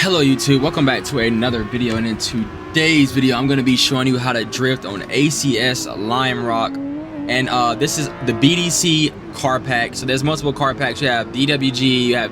Hello YouTube, welcome back to another video, and in today's video I'm going to be showing you how to drift on ACS Lime Rock. And this is the BDC Car Pack. So there's multiple car packs. You have DWG, you have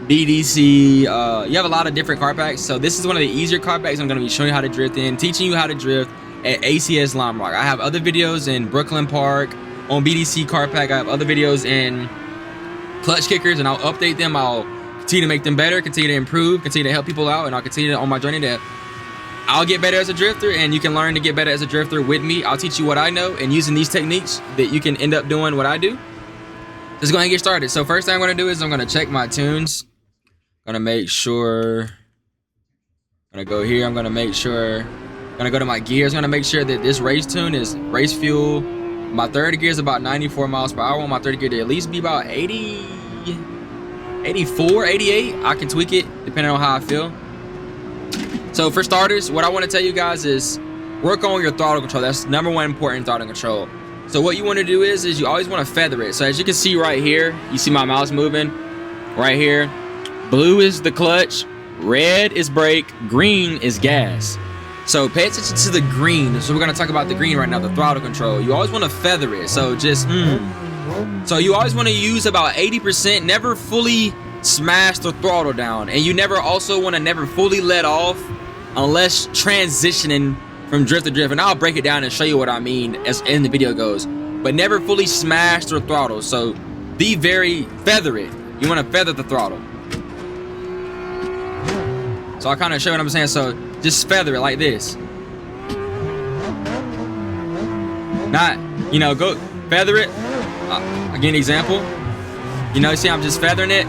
BDC, you have a lot of different car packs. So this is one of the easier car packs I'm going to be showing you how to drift in, teaching you how to drift at ACS Lime Rock. I have other videos in Brooklyn Park on BDC Car Pack. I have other videos in clutch kickers, and I'll update them. I'll continue to make them better, continue to improve, continue to help people out, and I'll continue on my journey that I'll get better as a drifter, and you can learn to get better as a drifter with me. I'll teach you what I know, and using these techniques that you can end up doing what I do. Just go ahead and get started. So first thing I'm going to do is I'm going to check my tunes. I'm going to make sure, I'm going to go here, I'm going to make sure, I'm going to go to my gears, I'm going to make sure that this race tune is race fuel. My third gear is about 94 miles per hour. I want my third gear to at least be about 80, 84, 88. I can tweak it depending on how I feel. So for starters, what I want to tell you guys is work on your throttle control. That's number one important throttle control. So what you want to do is you always want to feather it. So as you can see right here, you see my mouse moving right here. Blue is the clutch, red is brake, green is gas. So pay attention to the green. So we're going to talk about the green right now, the throttle control. You always want to feather it. So just, So you always want to use about 80%, never fully smash the throttle down. And you never also want to never fully let off unless transitioning from drift to drift. And I'll break it down and show you what I mean as in the video goes. But never fully smash the throttle. So be very, feather it. You want to feather the throttle. So I'll kind of show you what I'm saying. So just feather it like this. Not, you know, go feather it. I'll give you an example. You know, see I'm just feathering it.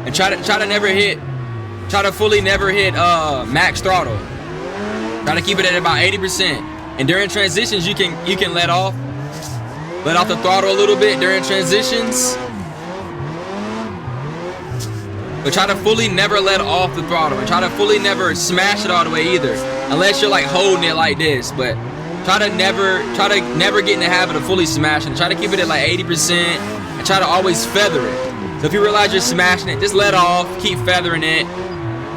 And try to never hit, try to fully never hit max throttle. Try to keep it at about 80%. And during transitions, you can let off the throttle a little bit during transitions. But try to fully never let off the throttle, and try to fully never smash it all the way either, unless you're like holding it like this. But try to never get in the habit of fully smashing. Try to keep it at like 80%, and try to always feather it. So if you realize you're smashing it, just let off, keep feathering it,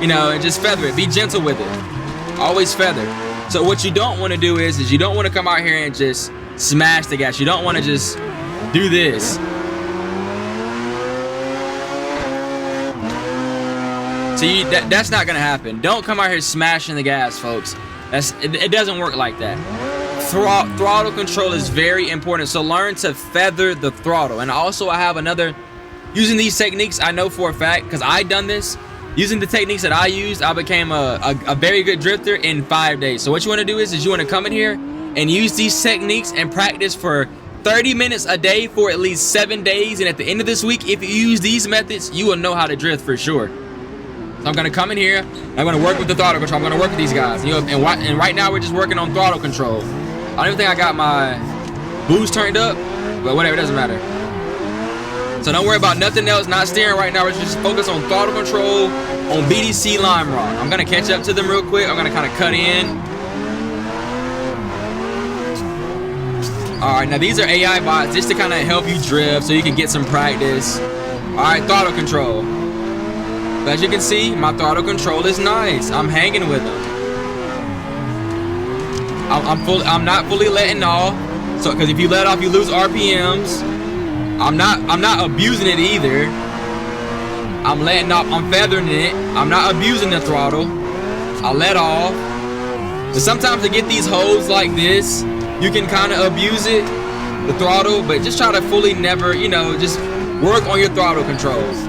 you know, and just feather it. Be gentle with it. Always feather. So what you don't want to do is you don't want to come out here and just smash the gas. You don't want to just do this. See, that's not gonna happen. Don't come out here smashing the gas, folks. It doesn't work like that. Throttle control is very important. So learn to feather the throttle. And also, I have another. Using these techniques, I know for a fact because I done this. Using the techniques that I used, I became a very good drifter in 5 days. So what you want to do is you want to come in here and use these techniques and practice for 30 minutes a day for at least 7 days. And at the end of this week, if you use these methods, you will know how to drift for sure. So I'm gonna come in here, I'm gonna work with the throttle control. I'm gonna work with these guys. You know, and right now we're just working on throttle control. I don't even think I got my boost turned up, but whatever, it doesn't matter. So don't worry about nothing else, not steering right now. We're just focus on throttle control on BDC Lime Rock. I'm gonna catch up to them real quick. I'm gonna kind of cut in. All right, now these are AI bots just to kind of help you drift so you can get some practice. All right, throttle control. As you can see, my throttle control is nice. I'm hanging with them. I'm not fully letting off. So, because if you let off, you lose RPMs. I'm not abusing it either. I'm letting off. I'm feathering it. I'm not abusing the throttle. I let off. But sometimes to get these holds like this, you can kind of abuse it, the throttle. But just try to fully never, you know, just work on your throttle controls.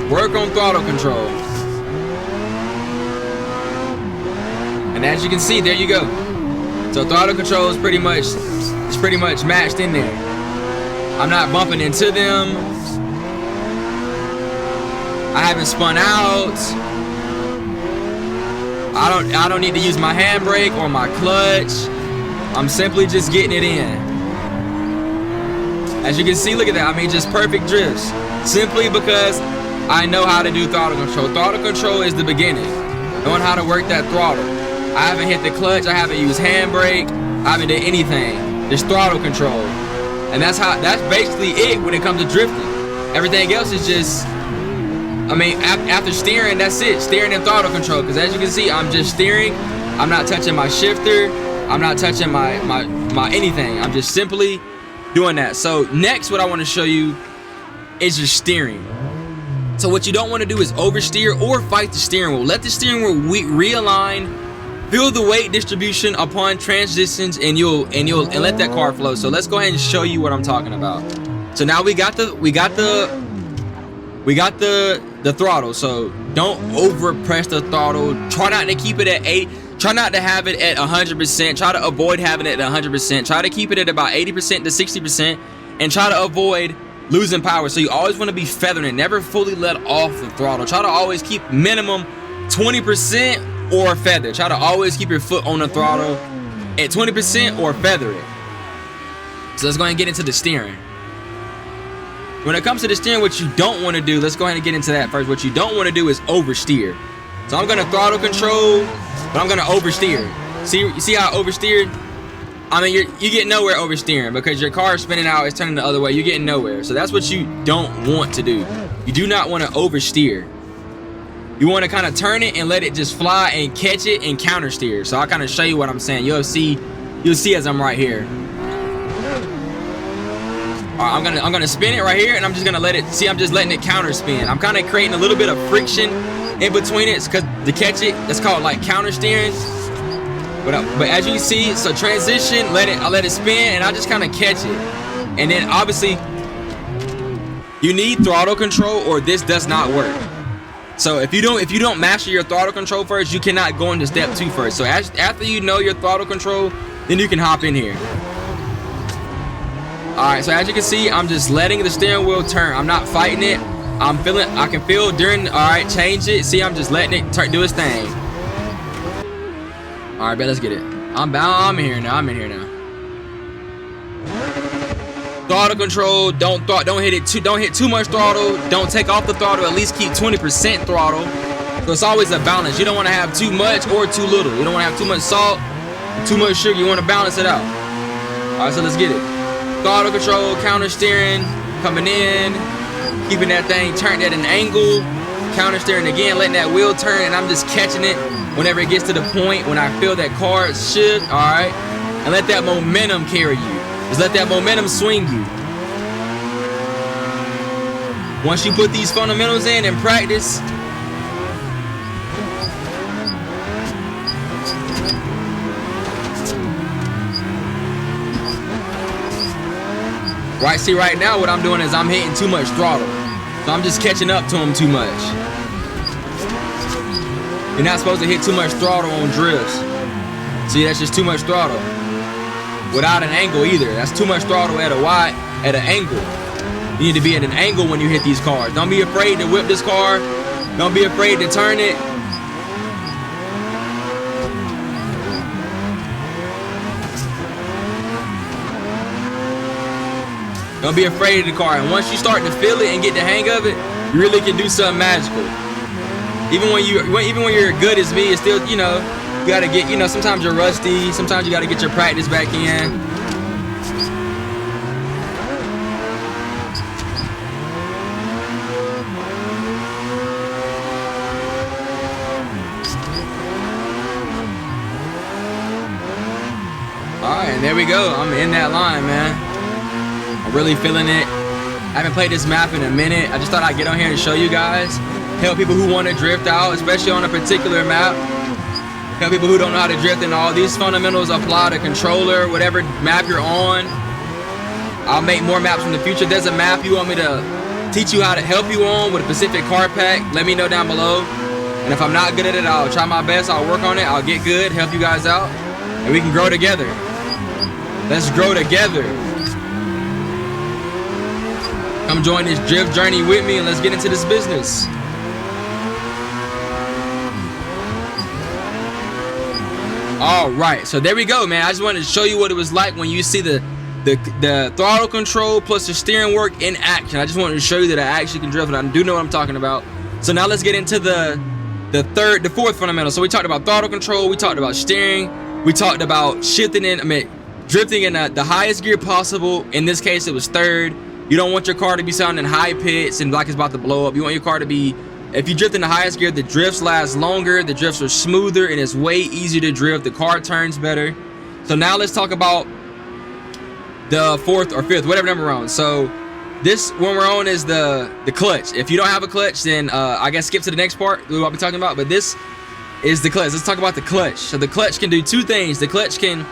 Work on throttle control. And as you can see, there you go. So throttle control is pretty much matched in there. I'm not bumping into them. I haven't spun out. I don't need to use my handbrake or my clutch. I'm simply just getting it in. As you can see, look at that. I mean, just perfect drifts. Simply because I know how to do throttle control. Throttle control is the beginning. Knowing how to work that throttle. I haven't hit the clutch. I haven't used handbrake. I haven't done anything. There's throttle control, and that's basically it when it comes to drifting. Everything else is just, I mean, after steering, that's it. Steering and throttle control. Because as you can see, I'm just steering. I'm not touching my shifter. I'm not touching my anything. I'm just simply doing that. So next, what I want to show you is your steering. So what you don't want to do is oversteer or fight the steering wheel. Let the steering wheel realign. Feel the weight distribution upon transitions, and let that car flow. So let's go ahead and show you what I'm talking about. So now we got the throttle. So don't over press the throttle. Try not to keep it at 8. Try not to have it at 100%. Try to avoid having it at 100%. Try to keep it at about 80% to 60%, and try to avoid losing power. So you always want to be feathering it. Never fully let off the throttle. Try to always keep minimum 20% or feather. Try to always keep your foot on the throttle at 20% or feather it. So let's go ahead and get into the steering. When it comes to the steering, what you don't want to do, let's go ahead and get into that first. What you don't want to do is oversteer. So I'm going to throttle control, but I'm going to oversteer. See how I oversteered? I mean, you get nowhere oversteering because your car is spinning out, it's turning the other way. You're getting nowhere. So that's what you don't want to do. You do not want to oversteer. You want to kind of turn it and let it just fly and catch it and counter steer. So I'll kind of show you what I'm saying. You'll see as I'm right here. All right, I'm gonna spin it right here, and I'm just gonna let it. See, I'm just letting it counter spin. I'm kind of creating a little bit of friction in between it, because to catch it, it's called like counter steering. But as you see, so transition, I let it spin, and I just kind of catch it. And then obviously, you need throttle control, or this does not work. So if you don't master your throttle control first, you cannot go into step 2 first. So after you know your throttle control, then you can hop in here. All right, so as you can see, I'm just letting the steering wheel turn. I'm not fighting it. I can feel during, all right, change it. See, I'm just letting it do its thing. All right, bet, let's get it. I'm in here now. Throttle control, don't hit too much throttle. Don't take off the throttle, at least keep 20% throttle. So it's always a balance. You don't want to have too much or too little. You don't want to have too much salt, too much sugar. You want to balance it out. All right, so let's get it. Throttle control, counter steering, coming in, keeping that thing turned at an angle, counter steering again, letting that wheel turn, and I'm just catching it whenever it gets to the point when I feel that car shift, all right? And let that momentum carry you. Just let that momentum swing you. Once you put these fundamentals in and practice, right, see right now what I'm doing is I'm hitting too much throttle. So I'm just catching up to him too much. You're not supposed to hit too much throttle on drifts. See, that's just too much throttle. Without an angle either. That's too much throttle at an angle. You need to be at an angle when you hit these cars. Don't be afraid to whip this car. Don't be afraid to turn it. Don't be afraid of the car. And once you start to feel it and get the hang of it, you really can do something magical. Even when you're good as me, it's still, you know, you gotta get, you know, sometimes you're rusty, sometimes you gotta get your practice back in. Alright, and there we go. I'm in that line, man. I'm really feeling it. I haven't played this map in a minute. I just thought I'd get on here and show you guys. Help people who want to drift out, especially on a particular map. Help people who don't know how to drift, and all these fundamentals apply to controller, whatever map you're on. I'll make more maps in the future. If there's a map you want me to teach you how to help you on with a specific car pack, let me know down below. And if I'm not good at it, I'll try my best. I'll work on it. I'll get good, help you guys out, and we can grow together. Let's grow together. Come join this drift journey with me, and let's get into this business. All right, so there we go, man. I just wanted to show you what it was like when you see the throttle control plus the steering work in action. I just wanted to show you that I actually can drift, and I do know what I'm talking about. So now let's get into the fourth fundamental. So we talked about throttle control, we talked about steering, we talked about shifting in, drifting in the highest gear possible. In this case, it was third. You don't want your car to be sounding high pitched and like it's about to blow up. You want your car to be, if you drift in the highest gear, the drifts last longer, the drifts are smoother, and it's way easier to drift. The car turns better. So now let's talk about the fourth or fifth, whatever number we're on. So this one we're on is the clutch. If you don't have a clutch, then I guess skip to the next part, what I'll be talking about. But this is the clutch. Let's talk about the clutch. So the clutch can do two things. The clutch can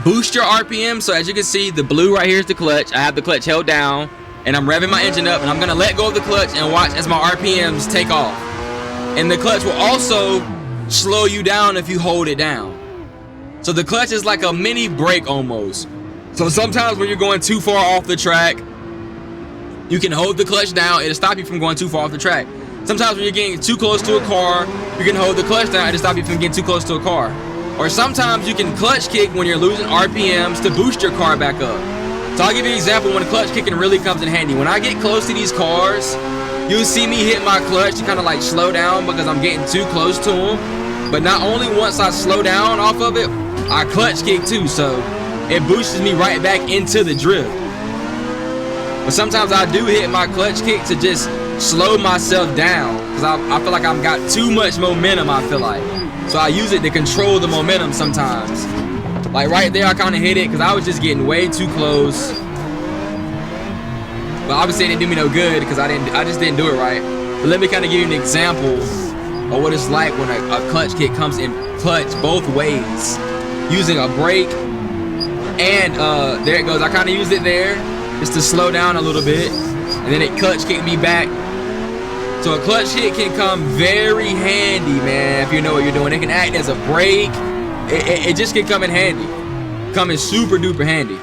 boost your RPM. So as you can see, the blue right here is the clutch. I have the clutch held down and I'm revving my engine up, and I'm gonna let go of the clutch and watch as my RPMs take off. And the clutch will also slow you down if you hold it down. So the clutch is like a mini brake almost. So sometimes when you're going too far off the track, you can hold the clutch down. It'll stop you from going too far off the track. Sometimes when you're getting too close to a car, you can hold the clutch down. It'll stop you from getting too close to a car. Or sometimes you can clutch kick when you're losing RPMs to boost your car back up. So I'll give you an example when clutch kicking really comes in handy. When I get close to these cars, you'll see me hit my clutch to kind of like slow down because I'm getting too close to them. But not only once I slow down off of it, I clutch kick too. So it boosts me right back into the drift. But sometimes I do hit my clutch kick to just slow myself down because I feel like I've got too much momentum, I feel like. So I use it to control the momentum sometimes. Like right there, I kind of hit it because I was just getting way too close. But obviously it didn't do me no good because I just didn't do it right. But let me kind of give you an example of what it's like when a clutch kick comes in clutch both ways. Using a brake and there it goes. I kind of used it there just to slow down a little bit. And then it clutch kicked me back. So a clutch hit can come very handy, man, if you know what you're doing. It can act as a brake. It just can come in handy. Come in super duper handy.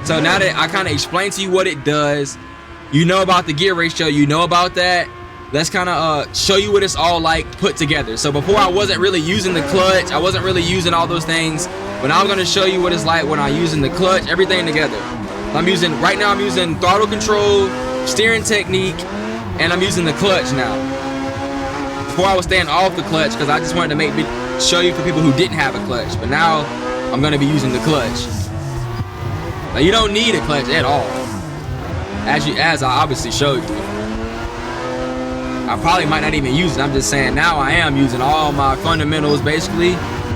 So now that I kind of explained to you what it does, you know about the gear ratio, you know about that. Let's kind of show you what it's all like put together. So before I wasn't really using the clutch, I wasn't really using all those things, but now I'm going to show you what it's like when I'm using the clutch, everything together. Right now I'm using throttle control, steering technique, and I'm using the clutch now. Before I was staying off the clutch because I just wanted to show you for people who didn't have a clutch, but now I'm going to be using the clutch. Now you don't need a clutch at all, as I obviously showed you. I probably might not even use it. I'm just saying now I am using all my fundamentals basically.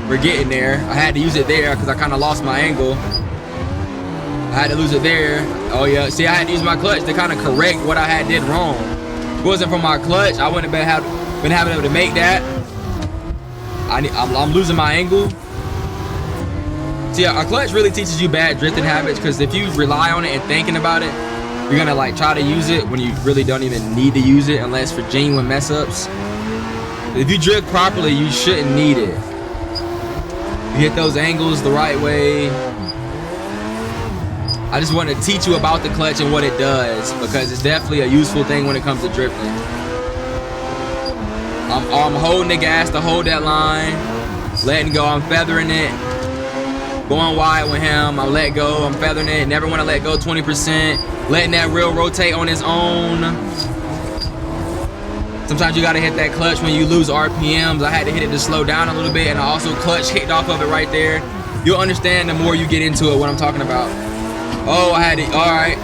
We're getting there. I had to use it there because I kind of lost my angle. I had to lose it there. Oh yeah, see, I had to use my clutch to kind of correct what I did wrong. If it wasn't for my clutch, I wouldn't have been able to make that. I'm losing my angle. See, a clutch really teaches you bad drifting habits because if you rely on it and thinking about it, you're gonna like try to use it when you really don't even need to use it unless for genuine mess ups. If you drift properly, you shouldn't need it. You hit those angles the right way. I just want to teach you about the clutch and what it does because it's definitely a useful thing when it comes to drifting. I'm holding the gas to hold that line, letting go, I'm feathering it, going wide with him, I let go, I'm feathering it, never want to let go 20%, letting that reel rotate on its own. Sometimes you got to hit that clutch when you lose RPMs. I had to hit it to slow down a little bit, and I also clutch kicked off of it right there. You'll understand the more you get into it what I'm talking about. Oh, I had it, all right,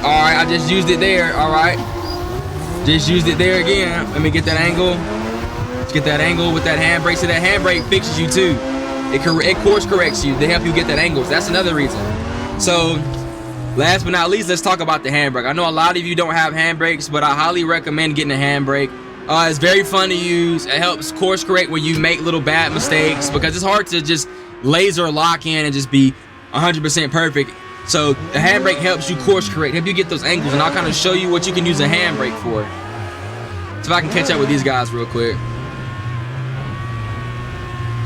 I just used it there, all right. Just used it there again. Let me get that angle. Let's get that angle with that handbrake. So that handbrake fixes you too. It course corrects you to help you get that angle. So that's another reason. So last but not least, let's talk about the handbrake. I know a lot of you don't have handbrakes, but I highly recommend getting a handbrake. It's very fun to use. It helps course correct when you make little bad mistakes because it's hard to just laser lock in and just be 100% perfect. So the handbrake helps you course correct, help you get those angles, and I'll kind of show you what you can use a handbrake for. So if I can catch up with these guys real quick.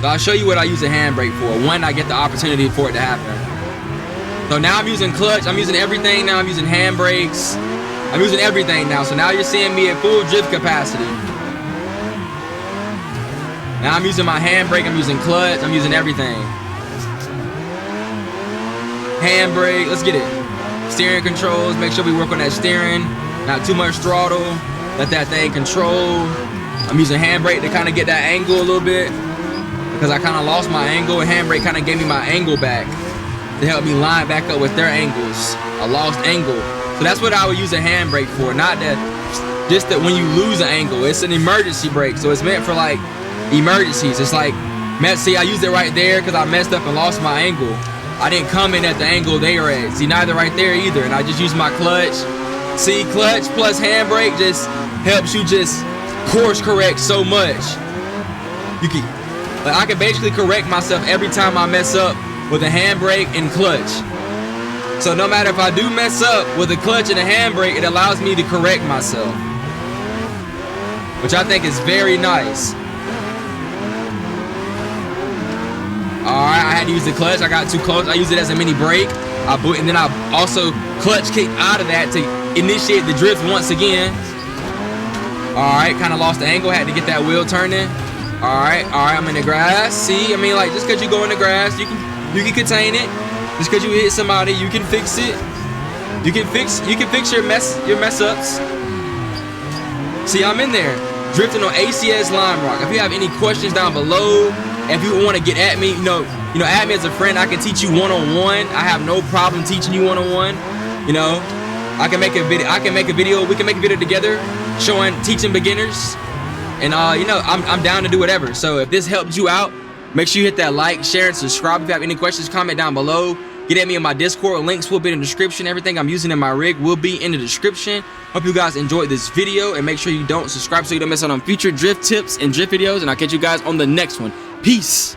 So I'll show you what I use a handbrake for when I get the opportunity for it to happen. So now I'm using clutch, I'm using everything now, I'm using handbrakes, I'm using everything now. So now you're seeing me at full drift capacity. Now I'm using my handbrake, I'm using clutch, I'm using everything. Handbrake, let's get it. Steering controls, make sure we work on that steering. Not too much throttle, let that thing control. I'm using handbrake to kind of get that angle a little bit because I kind of lost my angle, and handbrake kind of gave me my angle back. to help me line back up with their angles, a lost angle. So that's what I would use a handbrake for, not that just that when you lose an angle. It's an emergency brake, so it's meant for like emergencies. It's like, see, I used it right there because I messed up and lost my angle. I didn't come in at the angle they were at. See, neither right there either, and I just used my clutch. See, clutch plus handbrake just helps you just course correct so much. You can, like, I can basically correct myself every time I mess up with a handbrake and clutch. So no matter if I do mess up with a clutch and a handbrake, it allows me to correct myself, which I think is very nice. Alright, I had to use the clutch. I got too close. I used it as a mini brake. And then I also clutch kicked out of that to initiate the drift once again. Alright, kind of lost the angle. Had to get that wheel turning. Alright, I'm in the grass. See, I mean, like, just because you go in the grass, you can contain it. Just because you hit somebody, you can fix it. You can fix your mess ups. See, I'm in there drifting on ACS Lime Rock. If you have any questions down below, if you want to get at me, you know, add me as a friend. I can teach you one-on-one. I have no problem teaching you one-on-one. You know, I can make a video. We can make a video together teaching beginners. And you know, I'm down to do whatever. So if this helped you out, make sure you hit that like, share, and subscribe. If you have any questions, comment down below. Get at me in my Discord. Links will be in the description. Everything I'm using in my rig will be in the description. Hope you guys enjoyed this video, and make sure you don't subscribe so you don't miss out on future drift tips and drift videos. And I'll catch you guys on the next one. Peace.